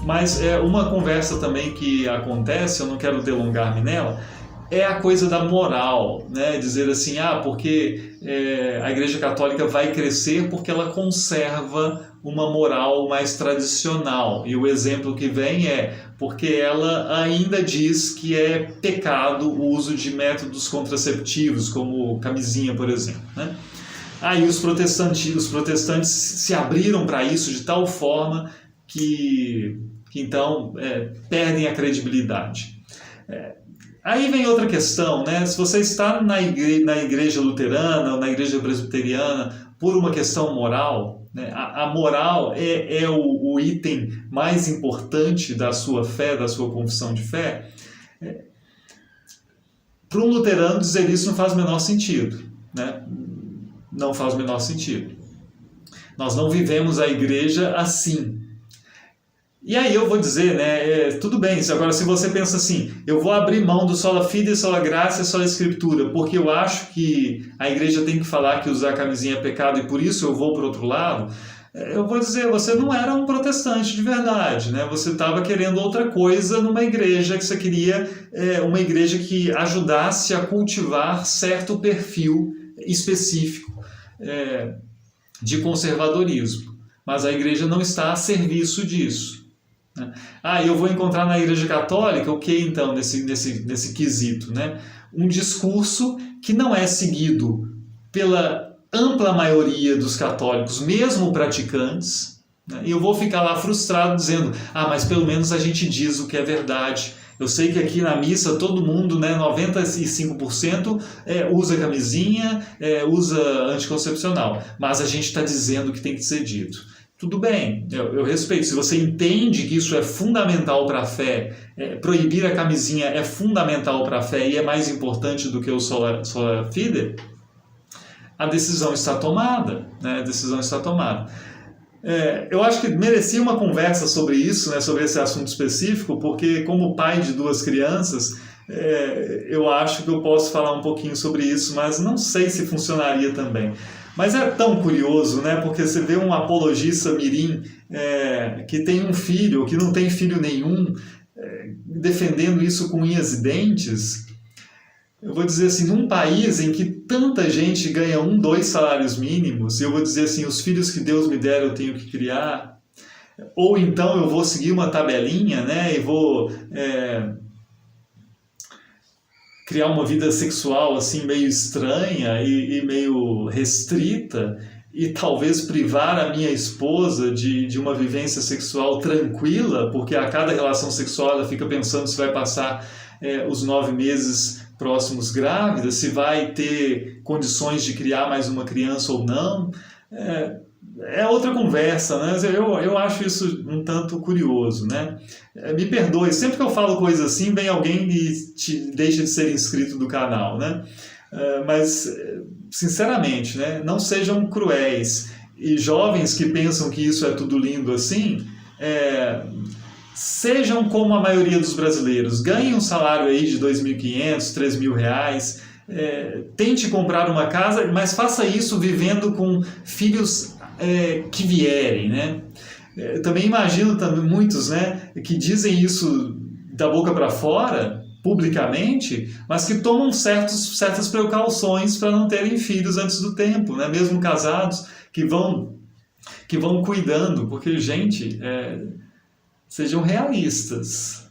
Mas uma conversa também que acontece, eu não quero delongar-me nela, é a coisa da moral, né? Dizer assim, porque a Igreja Católica vai crescer porque ela conserva uma moral mais tradicional. E o exemplo que vem é porque ela ainda diz que é pecado o uso de métodos contraceptivos, como camisinha, por exemplo, né? Aí os protestantes se abriram para isso de tal forma que então perdem a credibilidade. Aí vem outra questão, né? Se você está na igreja luterana ou na igreja presbiteriana por uma questão moral, né? A moral é o item mais importante da sua fé, da sua confissão de fé. Para um luterano dizer isso não faz o menor sentido, né? Não faz o menor sentido. Nós não vivemos a igreja assim. E aí eu vou dizer, né, tudo bem, agora se você pensa assim, eu vou abrir mão do sola fide, sola gratia, sola escritura, porque eu acho que a igreja tem que falar que usar camisinha é pecado e por isso eu vou para o outro lado, eu vou dizer, você não era um protestante de verdade, né? Você estava querendo outra coisa numa igreja, que você queria uma igreja que ajudasse a cultivar certo perfil específico de conservadorismo, mas a igreja não está a serviço disso. Eu vou encontrar na Igreja Católica o que então nesse quesito, né? Um discurso que não é seguido pela ampla maioria dos católicos, mesmo praticantes, né? E eu vou ficar lá frustrado dizendo, mas pelo menos a gente diz o que é verdade. Eu sei que aqui na missa todo mundo, né, 95% usa camisinha, usa anticoncepcional, mas a gente está dizendo que tem que ser dito. Tudo bem, eu respeito. Se você entende que isso é fundamental para a fé, proibir a camisinha é fundamental para a fé e é mais importante do que o sola fide, a decisão está tomada, né? A decisão está tomada. Eu acho que merecia uma conversa sobre isso, né? Sobre esse assunto específico, porque como pai de 2 crianças, eu acho que eu posso falar um pouquinho sobre isso, mas não sei se funcionaria também. Mas é tão curioso, né? Porque você vê um apologista mirim que tem um filho, ou que não tem filho nenhum, defendendo isso com unhas e dentes. Eu vou dizer assim, num país em que tanta gente ganha 1, 2 salários mínimos, eu vou dizer assim, os filhos que Deus me der eu tenho que criar, ou então eu vou seguir uma tabelinha, né? E vou criar uma vida sexual assim meio estranha e meio restrita e talvez privar a minha esposa de uma vivência sexual tranquila, porque a cada relação sexual ela fica pensando se vai passar os 9 meses próximos grávida, se vai ter condições de criar mais uma criança ou não. É outra conversa, né? Eu acho isso um tanto curioso, né? Me perdoe, sempre que eu falo coisa assim, vem alguém e deixa de ser inscrito do canal, né? Mas, sinceramente, né? Não sejam cruéis. E jovens que pensam que isso é tudo lindo assim, sejam como a maioria dos brasileiros. Ganhem um salário aí de R$2.500, R$3.000, tente comprar uma casa, mas faça isso vivendo com filhos que vierem, né? Também imagino muitos, né, que dizem isso da boca para fora, publicamente, mas que tomam certas precauções para não terem filhos antes do tempo, né? Mesmo casados, que vão cuidando, porque, gente, sejam realistas,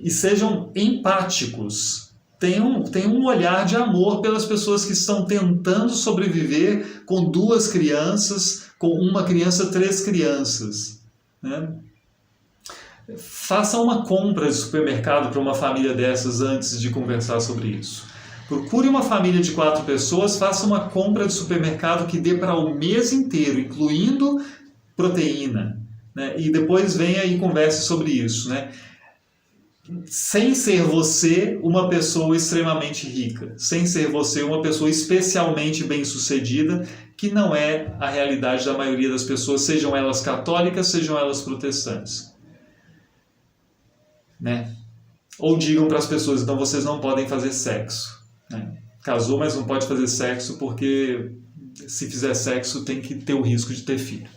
e sejam empáticos. Tenham um olhar de amor pelas pessoas que estão tentando sobreviver com 2 crianças, com uma criança, 3 crianças, né? Faça uma compra de supermercado para uma família dessas antes de conversar sobre isso. Procure uma família de 4 pessoas, faça uma compra de supermercado que dê para o mês inteiro, incluindo proteína, né? E depois venha e converse sobre isso, né? Sem ser você uma pessoa extremamente rica, sem ser você uma pessoa especialmente bem-sucedida, que não é a realidade da maioria das pessoas, sejam elas católicas, sejam elas protestantes, né? Ou digam para as pessoas, então vocês não podem fazer sexo, né? Casou, mas não pode fazer sexo porque se fizer sexo tem que ter o risco de ter filho.